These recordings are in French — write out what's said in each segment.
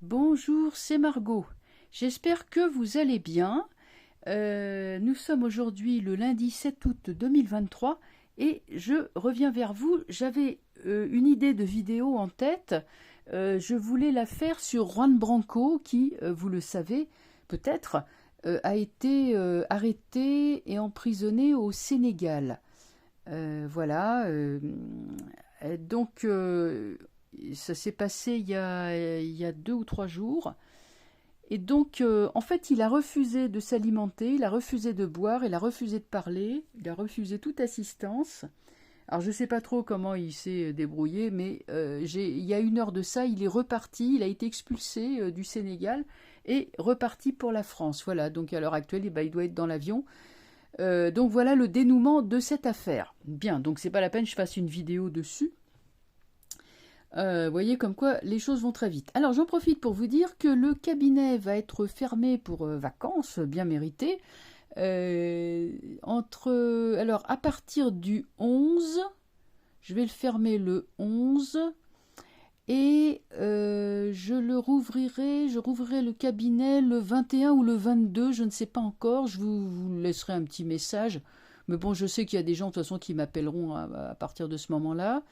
Bonjour, c'est Margot. J'espère que vous allez bien. Nous sommes aujourd'hui le lundi 7 août 2023 et je reviens vers vous. J'avais une idée de vidéo en tête. Je voulais la faire sur Juan Branco qui, vous le savez peut-être, a été arrêté et emprisonné au Sénégal. Voilà. Donc, ça s'est passé il y a 2 ou 3 jours. Et donc, en fait, il a refusé de s'alimenter, il a refusé de boire, il a refusé de parler, il a refusé toute assistance. Alors, je ne sais pas trop comment il s'est débrouillé, mais il y a 1 heure de ça, il est reparti, il a été expulsé du Sénégal et reparti pour la France. Voilà, donc à l'heure actuelle, il doit être dans l'avion. Donc voilà le dénouement de cette affaire. Bien, donc c'est pas la peine que je fasse une vidéo dessus. Vous voyez comme quoi les choses vont très vite. Alors j'en profite pour vous dire que le cabinet va être fermé pour vacances, bien méritées. Alors à partir du 11, je vais le fermer le 11 et je rouvrirai le cabinet le 21 ou le 22, je ne sais pas encore. Je vous laisserai un petit message. Mais bon, je sais qu'il y a des gens de toute façon qui m'appelleront à partir de ce moment-là.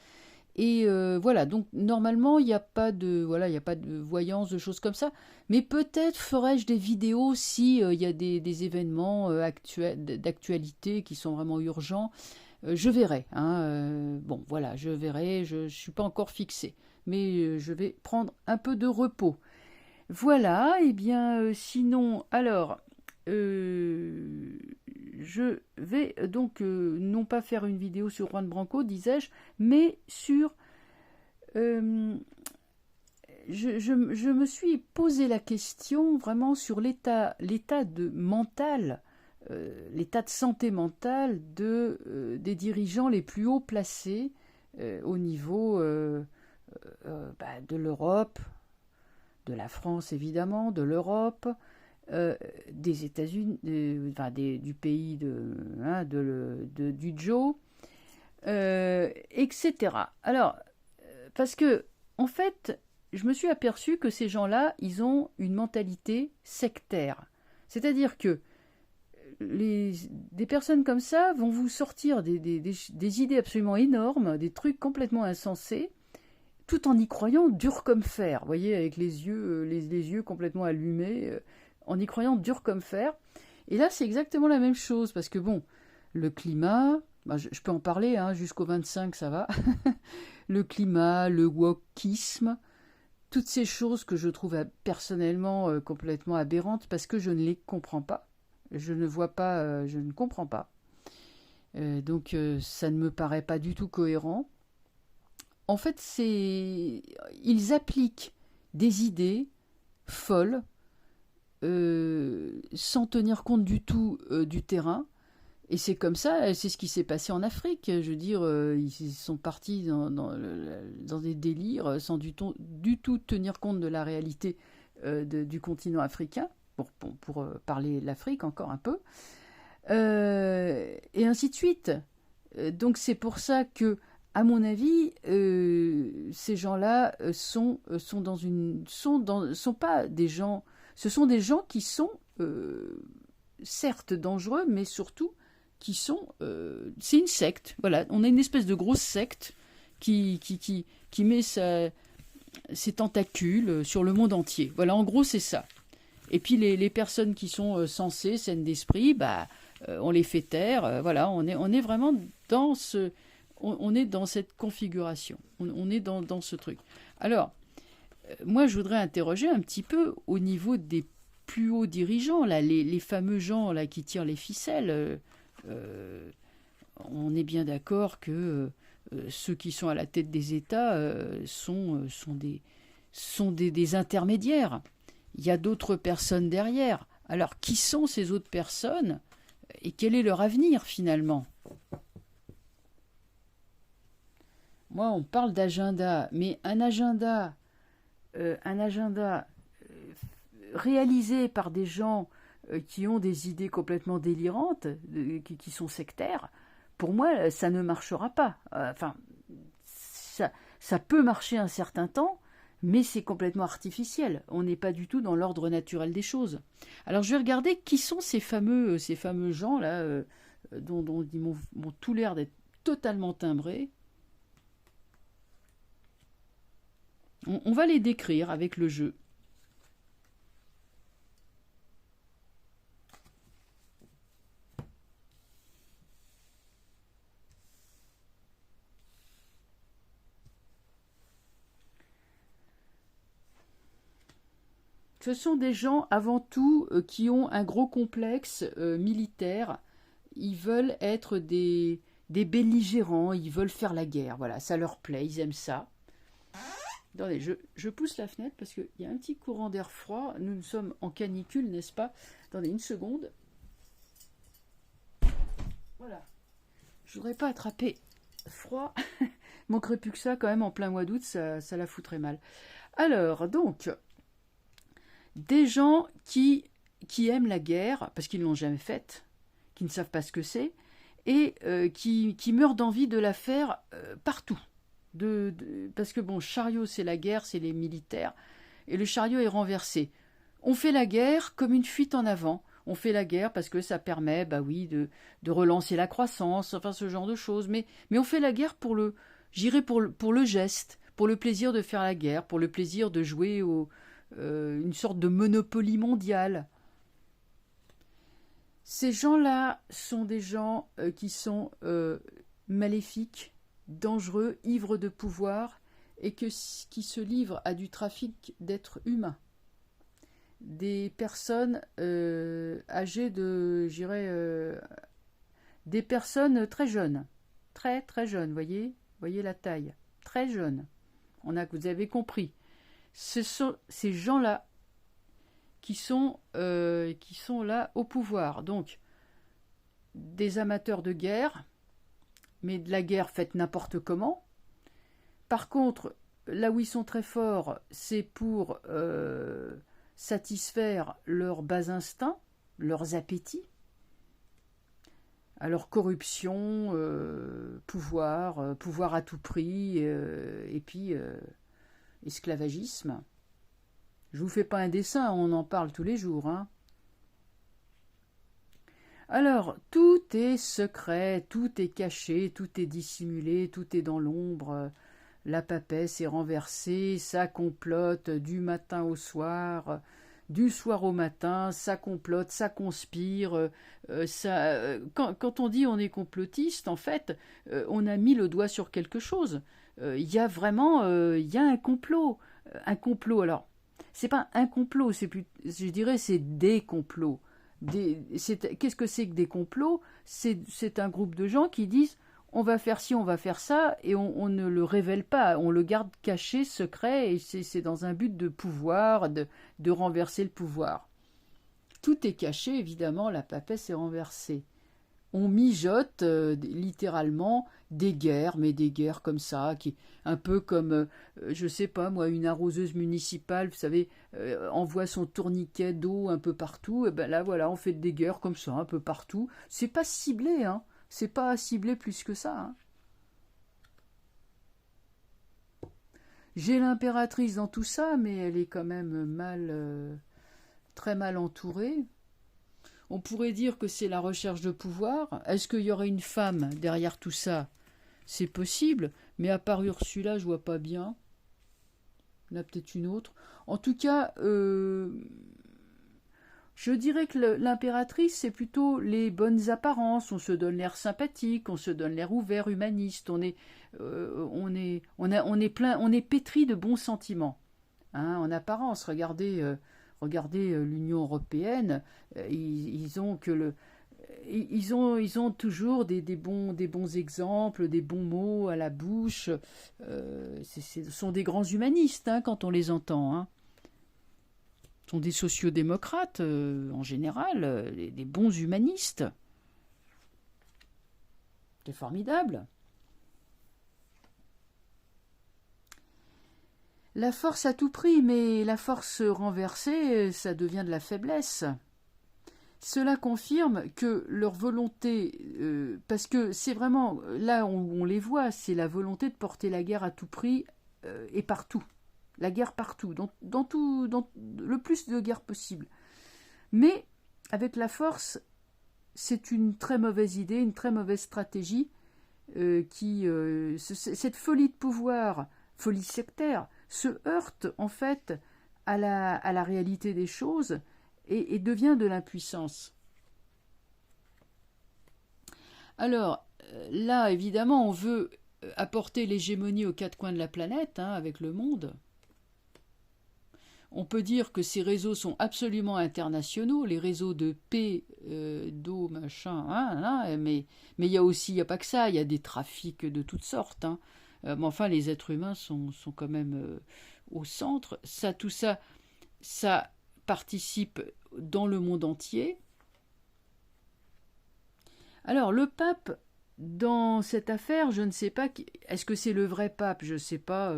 Et voilà, donc normalement, il n'y a pas de voyance, de choses comme ça. Mais peut-être ferai-je des vidéos si il y a des événements d'actualité qui sont vraiment urgents. Je verrai. Bon, voilà, je verrai. Je ne suis pas encore fixée. Mais je vais prendre un peu de repos. Voilà, et bien sinon, alors, je vais donc non pas faire une vidéo sur Juan Branco, disais-je, mais sur... je me suis posé la question vraiment sur l'état mental, l'état de santé mentale des dirigeants les plus haut placés au niveau de l'Europe, de la France évidemment, de l'Europe, des États-Unis, du pays du Joe, etc. Alors, parce que, en fait, je me suis aperçu que ces gens-là, ils ont une mentalité sectaire. C'est-à-dire que des personnes comme ça vont vous sortir des idées absolument énormes, des trucs complètement insensés, tout en y croyant dur comme fer, vous voyez, avec les yeux complètement allumés, en y croyant dur comme fer. Et là, c'est exactement la même chose, parce que bon, le climat, je peux en parler, jusqu'au 25, ça va. Le climat, le wokisme, toutes ces choses que je trouve personnellement complètement aberrantes, parce que je ne les comprends pas. Je ne vois pas, je ne comprends pas. Donc, ça ne me paraît pas du tout cohérent. En fait, ils appliquent des idées folles, sans tenir compte du tout du terrain. Et c'est comme ça, c'est ce qui s'est passé en Afrique. Je veux dire, ils sont partis dans des délires sans du tout tenir compte de la réalité du continent africain, pour parler de l'Afrique encore un peu. Et ainsi de suite. Donc c'est pour ça que, à mon avis, ces gens-là sont pas des gens. Ce sont des gens qui sont certes dangereux, mais surtout qui sont. C'est une secte. Voilà, on a une espèce de grosse secte qui met ses tentacules sur le monde entier. Voilà, en gros, c'est ça. Et puis les personnes qui sont sensées, saines d'esprit, on les fait taire. Voilà, on est vraiment dans ce. On est dans cette configuration, on est dans ce truc. Alors, moi, je voudrais interroger un petit peu au niveau des plus hauts dirigeants, là, les fameux gens là, qui tirent les ficelles. On est bien d'accord que ceux qui sont à la tête des États sont des intermédiaires. Il y a d'autres personnes derrière. Alors, qui sont ces autres personnes et quel est leur avenir, finalement ? Moi, on parle d'agenda, mais un agenda réalisé par des gens qui ont des idées complètement délirantes, qui sont sectaires, pour moi, ça ne marchera pas. Ça peut marcher un certain temps, mais c'est complètement artificiel. On n'est pas du tout dans l'ordre naturel des choses. Alors je vais regarder qui sont ces fameux gens-là, dont ils m'ont tout l'air d'être totalement timbrés. On va les décrire avec le jeu. Ce sont des gens avant tout qui ont un gros complexe militaire. Ils veulent être des belligérants, ils veulent faire la guerre. Voilà, ça leur plaît, ils aiment ça. Attendez, je pousse la fenêtre parce qu'il y a un petit courant d'air froid. Nous sommes en canicule, n'est-ce pas? Attendez une seconde. Voilà. Je voudrais pas attraper froid. Manquerait plus que ça quand même en plein mois d'août, ça la foutrait mal. Alors, donc, des gens qui aiment la guerre, parce qu'ils ne l'ont jamais faite, qui ne savent pas ce que c'est, et qui meurent d'envie de la faire partout. Parce que bon, chariot c'est la guerre, c'est les militaires, et le chariot est renversé. On fait la guerre comme une fuite en avant. On fait la guerre parce que ça permet, bah oui, de relancer la croissance, enfin ce genre de choses. Mais on fait la guerre pour le geste, pour le plaisir de faire la guerre, pour le plaisir de jouer une sorte de monopoly mondiale. Ces gens-là sont des gens qui sont maléfiques, dangereux, ivres de pouvoir et qui se livrent à du trafic d'êtres humains. Des personnes âgées de, je dirais, des personnes très jeunes, très très jeunes, voyez la taille, très jeunes. Vous avez compris. Ce sont ces gens-là qui sont là au pouvoir. Donc, des amateurs de guerre, mais de la guerre faite n'importe comment. Par contre, là où ils sont très forts, c'est pour satisfaire leurs bas instincts, leurs appétits. Alors corruption, pouvoir à tout prix, et puis esclavagisme. Je vous fais pas un dessin, on en parle tous les jours. Hein. Alors, tout est secret, tout est caché, tout est dissimulé, tout est dans l'ombre. La papesse est renversée, ça complote du matin au soir, du soir au matin, ça complote, ça conspire. Quand on dit on est complotiste, en fait, on a mis le doigt sur quelque chose. Il y a vraiment un complot. Un complot, alors, c'est pas un complot, je dirais c'est des complots. Qu'est-ce que c'est que des complots? C'est un groupe de gens qui disent on va faire ci, on va faire ça, et on ne le révèle pas, on le garde caché, secret, et c'est dans un but de pouvoir, de renverser le pouvoir. Tout est caché, évidemment, la papesse est renversée. On mijote littéralement des guerres, mais des guerres comme ça, qui un peu comme, je sais pas moi, une arroseuse municipale, vous savez, envoie son tourniquet d'eau un peu partout, et ben là voilà, on fait des guerres comme ça un peu partout. C'est pas ciblé, hein. C'est pas ciblé plus que ça. Hein. J'ai l'impératrice dans tout ça, mais elle est quand même très mal entourée. On pourrait dire que c'est la recherche de pouvoir. Est-ce qu'il y aurait une femme derrière tout ça? C'est possible, mais à part Ursula, je vois pas bien. Il y en a peut-être une autre. En tout cas, je dirais que l'impératrice, c'est plutôt les bonnes apparences. On se donne l'air sympathique, on se donne l'air ouvert, humaniste. On est pétri de bons sentiments. Hein, en apparence, regardez l'Union européenne. Ils ont toujours des bons exemples, des bons mots à la bouche. Ce sont des grands humanistes hein, quand on les entend. Hein. Sont des sociodémocrates en général, des bons humanistes. C'est formidable. La force à tout prix, mais la force renversée, ça devient de la faiblesse. Cela confirme que leur volonté, parce que c'est vraiment, là où on les voit, c'est la volonté de porter la guerre à tout prix et partout. La guerre partout, dans le plus de guerres possible. Mais avec la force, c'est une très mauvaise idée, une très mauvaise stratégie cette folie de pouvoir, folie sectaire, se heurte en fait à la réalité des choses et devient de l'impuissance. Alors, là, évidemment, on veut apporter l'hégémonie aux quatre coins de la planète, hein, avec le monde. On peut dire que ces réseaux sont absolument internationaux, les réseaux de paix, d'eau, machin, hein, mais il y a aussi, il n'y a pas que ça, il y a des trafics de toutes sortes. Hein. Mais enfin, les êtres humains sont quand même au centre. Tout ça, ça participe dans le monde entier. Alors, le pape, dans cette affaire, je ne sais pas, est-ce que c'est le vrai pape? Je ne sais pas.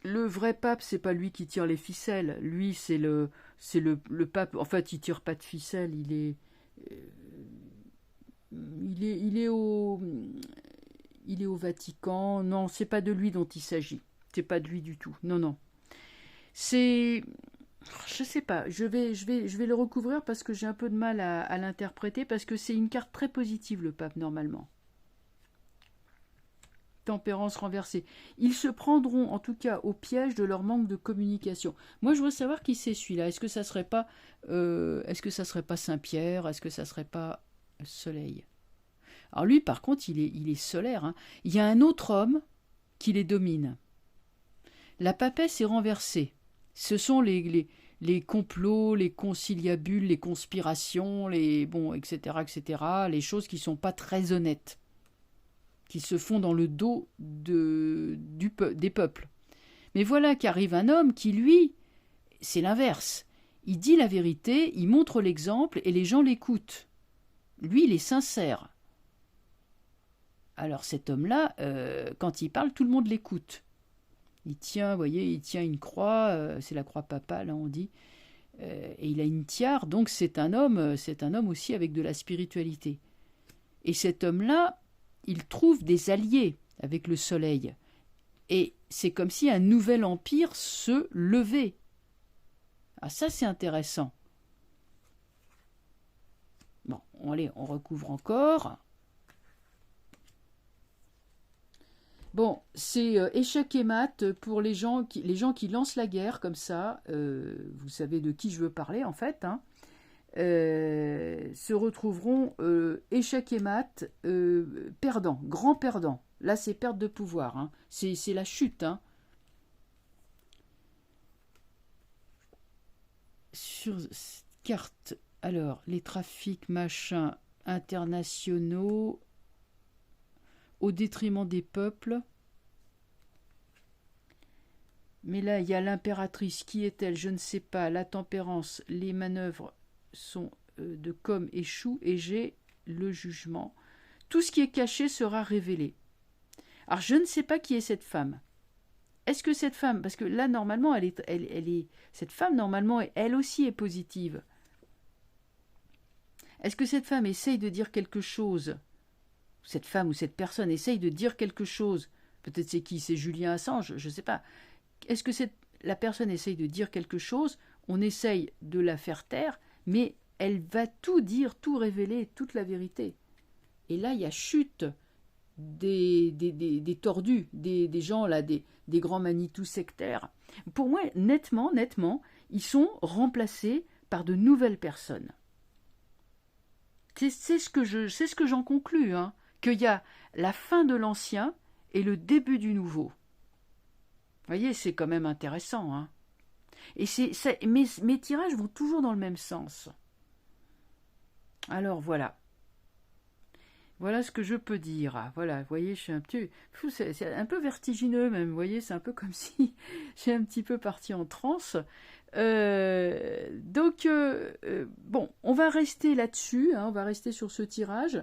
Le vrai pape, c'est pas lui qui tire les ficelles. Lui, c'est le pape. En fait, il tire pas de ficelles. Il est au Vatican. Non, c'est pas de lui dont il s'agit. C'est pas de lui du tout. Non, non. C'est, je sais pas. Je vais le recouvrir parce que j'ai un peu de mal à l'interpréter parce que c'est une carte très positive, le pape, normalement. Tempérance renversée. Ils se prendront en tout cas au piège de leur manque de communication. Moi, je voudrais savoir qui c'est celui-là. Est-ce que ça serait pas Saint-Pierre? Est-ce que ça serait pas Soleil? Alors lui, par contre, il est solaire. Hein. Il y a un autre homme qui les domine. La papesse est renversée. Ce sont les complots, les conciliabules, les conspirations, etc., les choses qui sont pas très honnêtes, qui se font dans le dos des peuples. Mais voilà qu'arrive un homme qui, lui, c'est l'inverse. Il dit la vérité, il montre l'exemple et les gens l'écoutent. Lui, il est sincère. Alors cet homme-là, quand il parle, tout le monde l'écoute. Il tient une croix, c'est la croix papale, hein, on dit, et il a une tiare, donc c'est un homme aussi avec de la spiritualité. Et cet homme-là, il trouve des alliés avec le soleil. Et c'est comme si un nouvel empire se levait. Ah, ça, c'est intéressant. Bon, allez, on recouvre encore. Bon, c'est échec et mat pour les gens qui lancent la guerre comme ça. Vous savez de qui je veux parler, en fait, hein. Se retrouveront échec et mat, perdants, grands perdants. Là, c'est perte de pouvoir. Hein. C'est la chute. Hein. Sur cette carte, alors, les trafics, machins, internationaux, au détriment des peuples. Mais là, il y a l'impératrice. Qui est-elle? Je ne sais pas. La tempérance, les manœuvres sont de com échouent et j'ai le jugement. Tout ce qui est caché sera révélé. Alors, je ne sais pas qui est cette femme. Est-ce que cette femme, parce que là, normalement, cette femme, normalement, elle aussi est positive. Est-ce que cette femme essaye de dire quelque chose? Cette femme ou cette personne essaye de dire quelque chose? Peut-être c'est qui? C'est Julien Assange? Je ne sais pas. Est-ce que la personne essaye de dire quelque chose? On essaye de la faire taire, mais elle va tout dire, tout révéler, toute la vérité. Et là, il y a chute des tordus, des gens là, des grands Manitou sectaires. Pour moi, nettement, ils sont remplacés par de nouvelles personnes. C'est ce que j'en conclus, hein, qu'il y a la fin de l'ancien et le début du nouveau. Vous voyez, c'est quand même intéressant, hein. Et mes tirages vont toujours dans le même sens. Alors voilà. Voilà ce que je peux dire. Voilà, vous voyez, je suis un petit... C'est un peu vertigineux même, vous voyez, c'est un peu comme si j'ai un petit peu parti en transe. Bon, on va rester là-dessus, hein, on va rester sur ce tirage.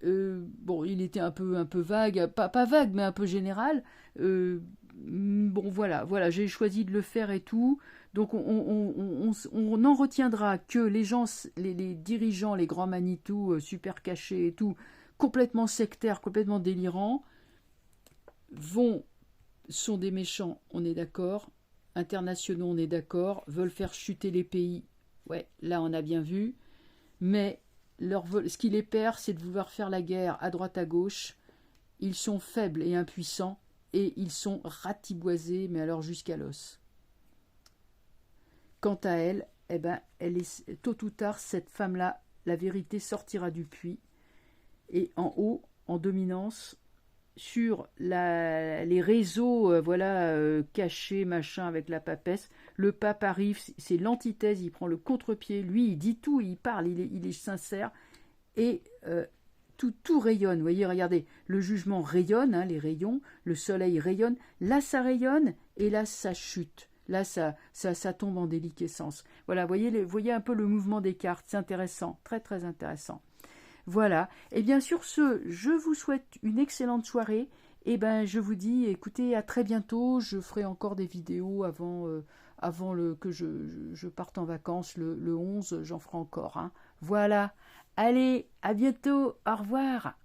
Bon, il était un peu vague, pas vague, mais un peu général. Bon, voilà, j'ai choisi de le faire et tout. Donc, on en retiendra que les gens, les dirigeants, les grands Manitou, super cachés et tout, complètement sectaires, complètement délirants, vont sont des méchants, on est d'accord. Internationaux, on est d'accord. Veulent faire chuter les pays. Ouais, là, on a bien vu. Mais ce qui les perd, c'est de vouloir faire la guerre à droite à gauche. Ils sont faibles et impuissants. Et ils sont ratiboisés, mais alors jusqu'à l'os. Quant à elle, eh ben, tôt ou tard, cette femme-là, la vérité sortira du puits. Et en haut, en dominance, sur les réseaux cachés, machin, avec la papesse, le pape arrive, c'est l'antithèse, il prend le contre-pied, lui, il dit tout, il parle, il est sincère, et tout rayonne. Vous voyez, regardez, le jugement rayonne, hein, les rayons, le soleil rayonne, là ça rayonne, et là ça chute. Là, ça tombe en déliquescence. Voilà, voyez un peu le mouvement des cartes. C'est intéressant, très très intéressant. Voilà. Et bien sur ce, je vous souhaite une excellente soirée. Et ben, je vous dis, écoutez, à très bientôt. Je ferai encore des vidéos avant que je parte en vacances le 11. J'en ferai encore. Hein. Voilà. Allez, à bientôt. Au revoir.